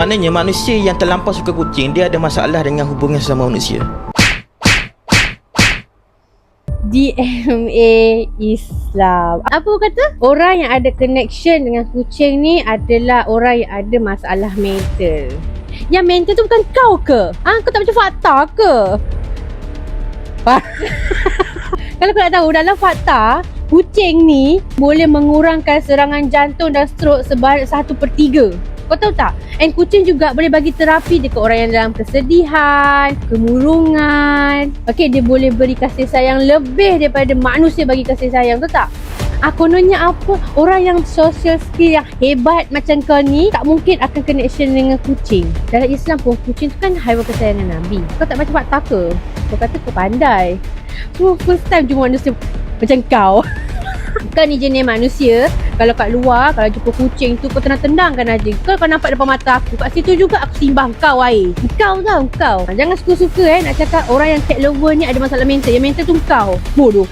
Maknanya manusia yang terlampau suka kucing, dia ada masalah dengan hubungan sesama manusia. DMA Islam. Apa kata? Orang yang ada connection dengan kucing ni adalah orang yang ada masalah mental. Yang mental tu bukan kau ke? Kau tak baca fakta ke? Kalau kau nak tahu, dalam fakta, kucing ni boleh mengurangkan serangan jantung dan strok sebanyak 1/3. Kau tahu tak? And kucing juga boleh bagi terapi dekat orang yang dalam kesedihan, kemurungan. Okay, dia boleh beri kasih sayang lebih daripada manusia bagi kasih sayang. Tahu tak? Kononnya apa? Orang yang social skill yang hebat macam kau ni tak mungkin akan connection dengan kucing. Dalam Islam pun kucing tu kan haiwan kesayangan Nabi. Kau tak baca fakta ke? Kau kata kau pandai. So first time jumpa manusia macam kau. Kau ni jenis manusia, kalau kat luar, kalau jumpa kucing tu, kau tendang-tendangkan aja. Kau nampak depan mata aku, kat situ juga aku simbah kau air. Kau tau, kau. Jangan suka-suka nak cakap orang yang cat lover ni ada masalah mental. Yang mental tu kau. Bodoh.